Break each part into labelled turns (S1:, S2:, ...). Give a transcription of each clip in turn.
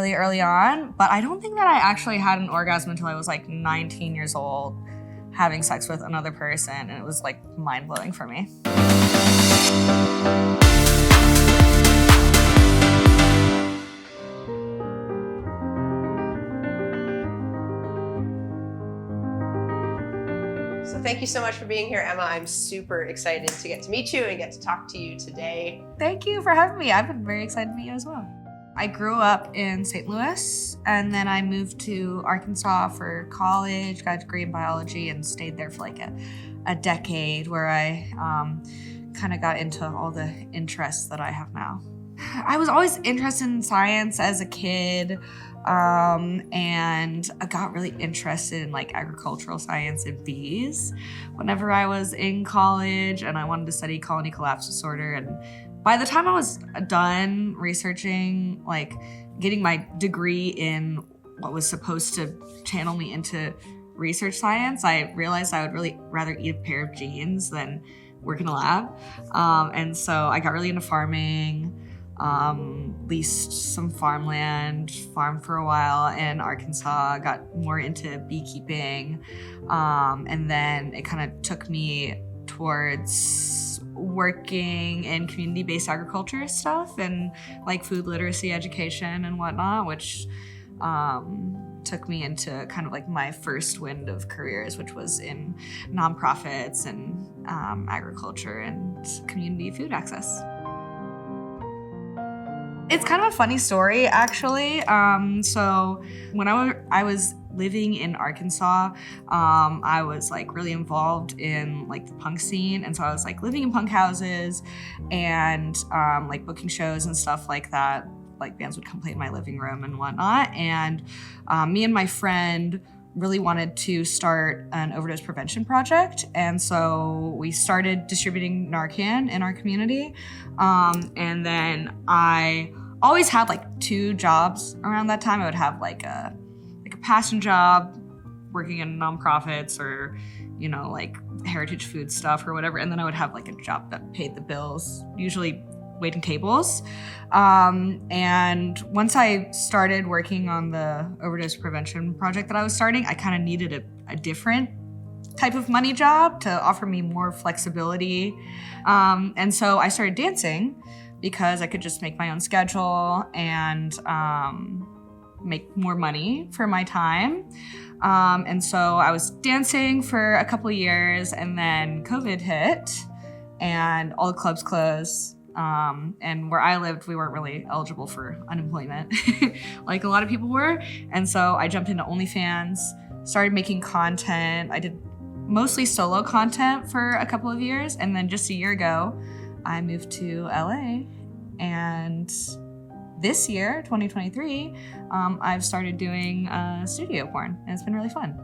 S1: really early on, but I don't think that I actually had an orgasm until I was like 19 years old, having sex with another person, and it was like mind-blowing for me.
S2: So thank you so much for being here, Emma. I'm super excited to get to meet you and get to talk to you today.
S1: Thank you for having me. I've been very excited to meet you as well. I grew up in St. Louis, and then I moved to Arkansas for college, got a degree in biology, and stayed there for like a decade, where I kind of got into all the interests that I have now. I was always interested in science as a kid, and I got really interested in like agricultural science and bees whenever I was in college, and I wanted to study colony collapse disorder. And by the time I was done researching, like getting my degree in what was supposed to channel me into research science, I realized I would really rather eat a pair of jeans than work in a lab. And so I got really into farming, leased some farmland, farmed for a while in Arkansas, got more into beekeeping. And then it kind of took me towards working in community-based agriculture stuff and like food literacy education and whatnot, which took me into kind of like my first wind of careers, which was in nonprofits and agriculture and community food access. It's kind of a funny story, actually. So when I was living in Arkansas, I was like really involved in like the punk scene. And so I was like living in punk houses and like booking shows and stuff like that. Like bands would come play in my living room and whatnot. And me and my friend really wanted to start an overdose prevention project. And so we started distributing Narcan in our community. And then I always had like 2 jobs around that time. I would have like a passion job working in nonprofits or, you know, like heritage food stuff or whatever. And then I would have like a job that paid the bills, usually waiting tables. And once I started working on the overdose prevention project that I was starting, I kind of needed a different type of money job to offer me more flexibility. And so I started dancing because I could just make my own schedule and make more money for my time. And so I was dancing for a couple of years, and then COVID hit and all the clubs closed. And where I lived, we weren't really eligible for unemployment like a lot of people were. And so I jumped into OnlyFans, started making content. I did mostly solo content for a couple of years. And then just a year ago, I moved to LA. And this year, 2023, I've started doing studio porn, and it's been really fun.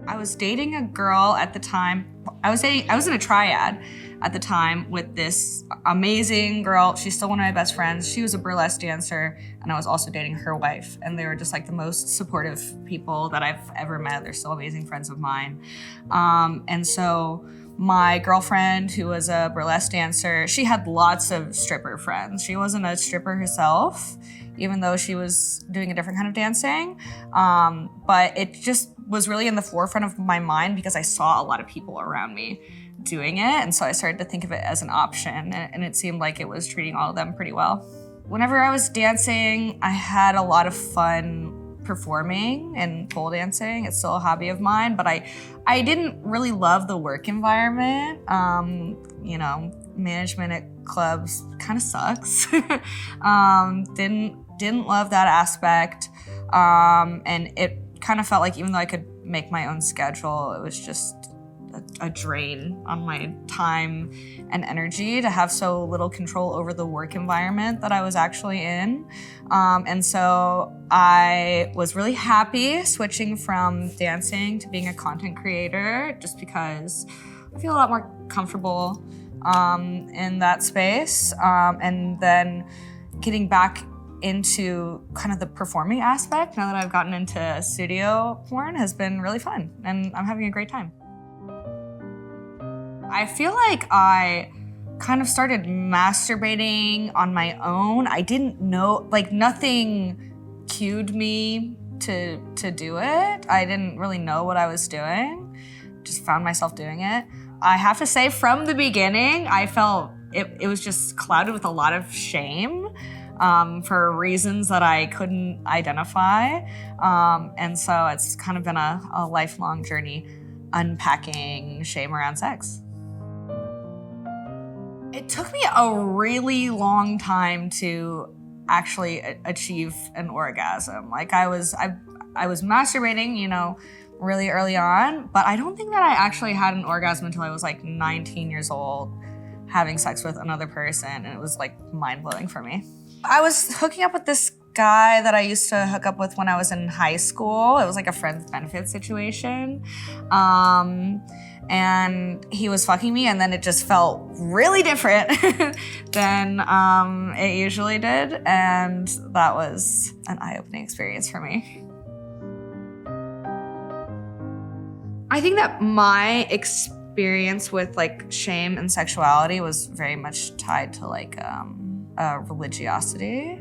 S1: I was dating a girl at the time. I was in a triad at the time with this amazing girl. She's still one of my best friends. She was a burlesque dancer, and I was also dating her wife. And they were just like the most supportive people that I've ever met. They're still amazing friends of mine. And so my girlfriend, who was a burlesque dancer, she had lots of stripper friends. She wasn't a stripper herself, even though she was doing a different kind of dancing. But it just was really in the forefront of my mind because I saw a lot of people around me doing it. And so I started to think of it as an option, and it seemed like it was treating all of them pretty well. Whenever I was dancing, I had a lot of fun performing and pole dancing. It's still a hobby of mine, but I didn't really love the work environment. You know, management at clubs kind of sucks. Didn't love that aspect. And it kind of felt like even though I could make my own schedule, it was just a drain on my time and energy to have so little control over the work environment that I was actually in. And so I was really happy switching from dancing to being a content creator, just because I feel a lot more comfortable in that space. And then getting back into kind of the performing aspect now that I've gotten into studio porn has been really fun, and I'm having a great time. I feel like I kind of started masturbating on my own. I didn't know, like nothing cued me to do it. I didn't really know what I was doing. Just found myself doing it. I have to say from the beginning, I felt it was just clouded with a lot of shame for reasons that I couldn't identify. And so it's kind of been a lifelong journey unpacking shame around sex. It took me a really long time to actually achieve an orgasm. Like I was masturbating, you know, really early on, but I don't think that I actually had an orgasm until I was like 19 years old, having sex with another person, and it was like mind-blowing for me. I was hooking up with this guy that I used to hook up with when I was in high school. It was like a friends benefit situation. And he was fucking me, and then it just felt really different than it usually did. And that was an eye-opening experience for me. I think that my experience with like shame and sexuality was very much tied to like religiosity.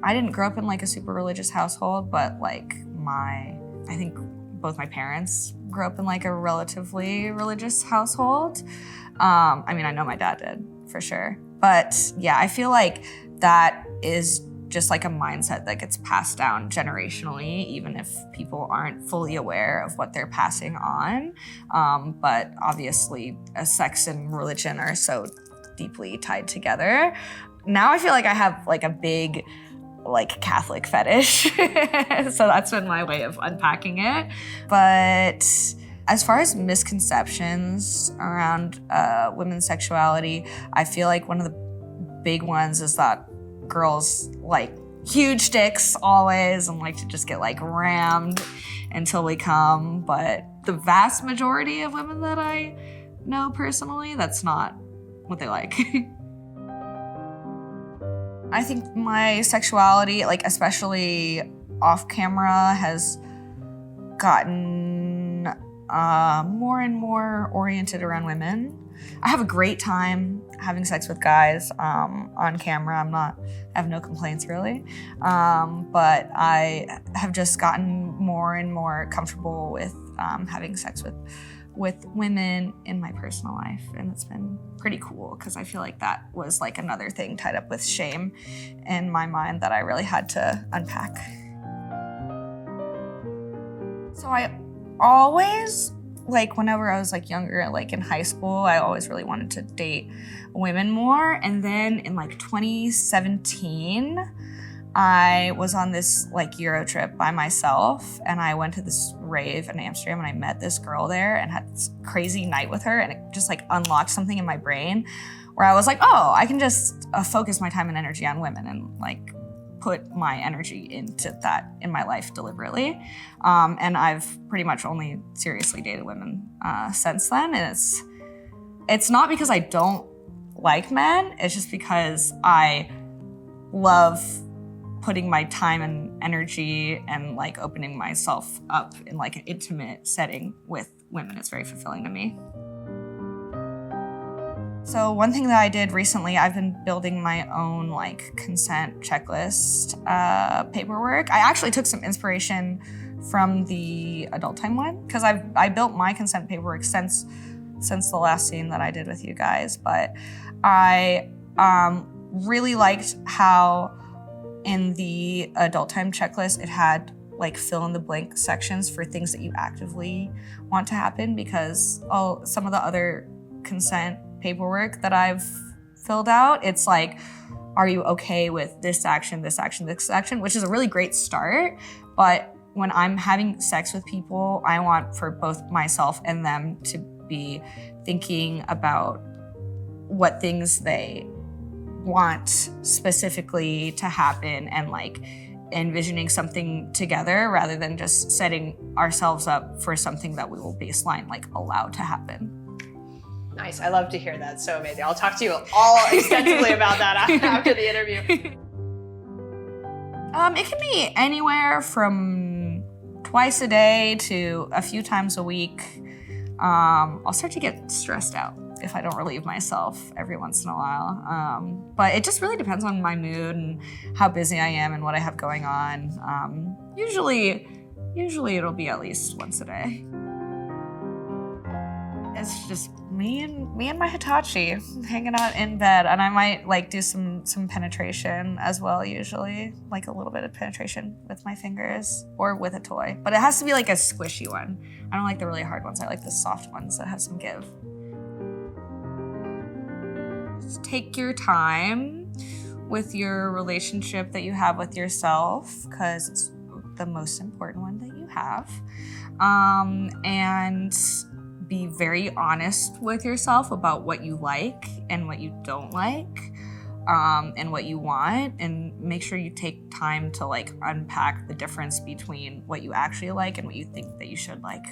S1: I didn't grow up in like a super religious household, but like I think both my parents grew up in like a relatively religious household. I mean, I know my dad did for sure. But yeah, I feel like that is just like a mindset that gets passed down generationally, even if people aren't fully aware of what they're passing on. But obviously, sex and religion are so deeply tied together. Now I feel like I have like a big like Catholic fetish. So that's been my way of unpacking it. But as far as misconceptions around women's sexuality, I feel like one of the big ones is that girls like huge dicks always and like to just get like rammed until we come. But the vast majority of women that I know personally, that's not what they like. I think my sexuality, like especially off camera, has gotten more and more oriented around women. I have a great time having sex with guys on camera. I have no complaints really. But I have just gotten more and more comfortable with having sex with women in my personal life, and it's been pretty cool because I feel like that was like another thing tied up with shame in my mind that I really had to unpack. So I always, like whenever I was like younger, like in high school, I always really wanted to date women more. And then in like 2017, I was on this like Euro trip by myself, and I went to this rave in Amsterdam, and I met this girl there and had this crazy night with her, and it just like unlocked something in my brain where I was like, oh, I can just focus my time and energy on women and like put my energy into that in my life deliberately. And I've pretty much only seriously dated women since then. And it's not because I don't like men, it's just because I love putting my time and energy and like opening myself up in like an intimate setting with women. It's very fulfilling to me. So one thing that I did recently, I've been building my own like consent checklist paperwork. I actually took some inspiration from the adult time one because I built my consent paperwork since the last scene that I did with you guys. But I really liked how in the adult time checklist, it had like fill in the blank sections for things that you actively want to happen, because some of the other consent paperwork that I've filled out, it's like, are you okay with this action, this action, this action, which is a really great start. But when I'm having sex with people, I want for both myself and them to be thinking about what things they want specifically to happen and like envisioning something together rather than just setting ourselves up for something that we will baseline like allow to happen.
S2: Nice, I love to hear that, so amazing. I'll talk to you all extensively about that after the interview.
S1: It can be anywhere from twice a day to a few times a week. I'll start to get stressed out if I don't relieve myself every once in a while. But it just really depends on my mood and how busy I am and what I have going on. Usually it'll be at least once a day. It's just me and my Hitachi hanging out in bed, and I might like do some penetration as well, usually, like a little bit of penetration with my fingers or with a toy. But it has to be like a squishy one. I don't like the really hard ones. I like the soft ones that have some give. Just take your time with your relationship that you have with yourself, because it's the most important one that you have. And be very honest with yourself about what you like and what you don't like, and what you want, and make sure you take time to like unpack the difference between what you actually like and what you think that you should like.